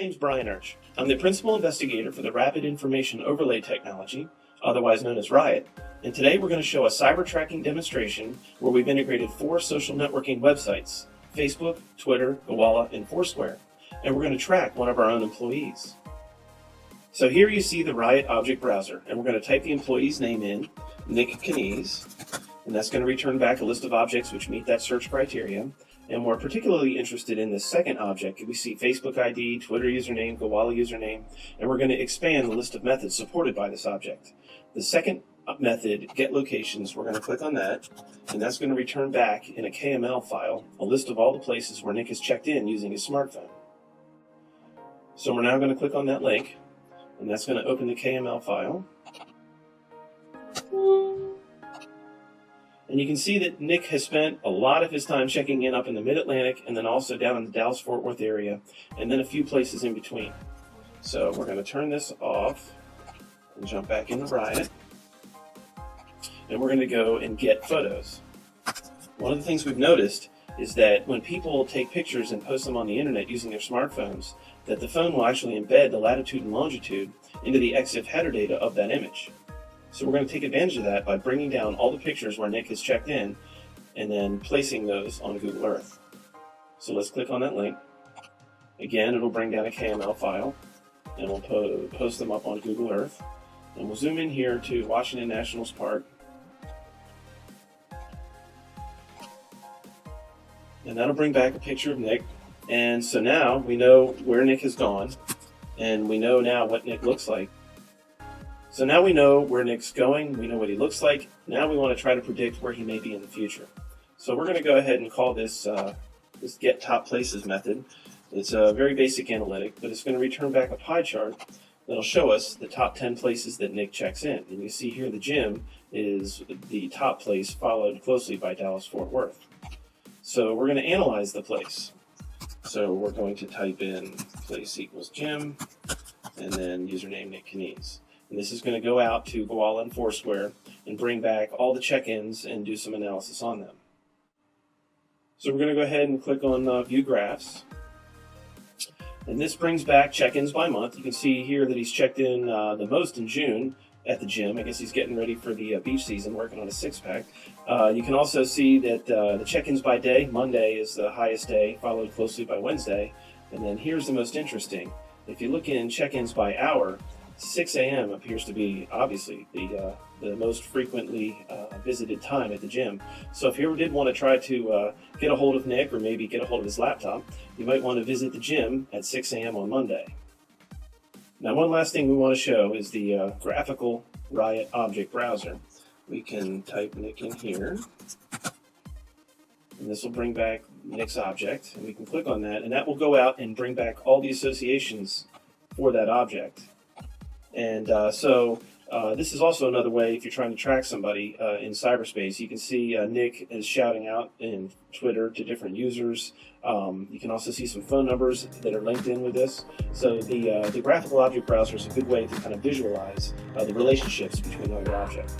name's Brian Urch. I'm the principal investigator for the Rapid Information Overlay Technology, otherwise known as RIOT, and today we're going to show a cyber tracking demonstration where we've integrated 4 social networking websites: Facebook, Twitter, Gowalla, and Foursquare, and we're going to track one of our own employees. So here you see the RIOT object browser, and we're going to type the employee's name in, Nick Kanies, and that's going to return back a list of objects which meet that search criteria. And we're particularly interested in this second object. We see Facebook ID, Twitter username, Gowalla username, and we're going to expand the list of methods supported by this object. The second method, get locations, we're going to click on that, and that's going to return back in a KML file a list of all the places where Nick has checked in using his smartphone. So we're now going to click on that link, and that's going to open the KML file. And you can see that Nick has spent a lot of his time checking in up in the Mid-Atlantic and then also down in the Dallas-Fort Worth area, and then a few places in between. So we're going to turn this off and jump back into RIOT. And we're going to go and get photos. One of the things we've noticed is that when people take pictures and post them on the internet using their smartphones, that the phone will actually embed the latitude and longitude into the EXIF header data of that image. So we're going to take advantage of that by bringing down all the pictures where Nick has checked in and then placing those on Google Earth. So let's click on that link. Again, it'll bring down a KML file, and we'll post them up on Google Earth. And we'll zoom in here to Washington Nationals Park. And that'll bring back a picture of Nick. And so now we know where Nick has gone, and we know now what Nick looks like. So now we know where Nick's going, we know what he looks like. Now we want to try to predict where he may be in the future. So we're going to go ahead and call this this get top places method. It's a very basic analytic, but it's going to return back a pie chart that'll show us the top 10 places that Nick checks in. And you see here the gym is the top place, followed closely by Dallas-Fort Worth. So we're going to analyze the place. So we're going to type in place equals gym, and then username Nick Kanies. And this is going to go out to Gowalla and Foursquare and bring back all the check-ins and do some analysis on them. So we're going to go ahead and click on View Graphs. And this brings back check-ins by month. You can see here that he's checked in the most in June at the gym. I guess he's getting ready for the beach season, working on a six-pack. You can also see that the check-ins by day, Monday is the highest day, followed closely by Wednesday. And then here's the most interesting. If you look in check-ins by hour, 6 a.m. appears to be obviously the most frequently visited time at the gym. So if you ever did want to try to get a hold of Nick, or maybe get a hold of his laptop, you might want to visit the gym at 6 a.m. on Monday. Now, one last thing we want to show is the graphical RIOT object browser. We can type Nick in here, and this will bring back Nick's object, and we can click on that, and that will go out and bring back all the associations for that object. And this is also another way, if you're trying to track somebody in cyberspace. You can see Nick is shouting out in Twitter to different users. You can also see some phone numbers that are linked in with this. So the graphical object browser is a good way to kind of visualize the relationships between all your objects.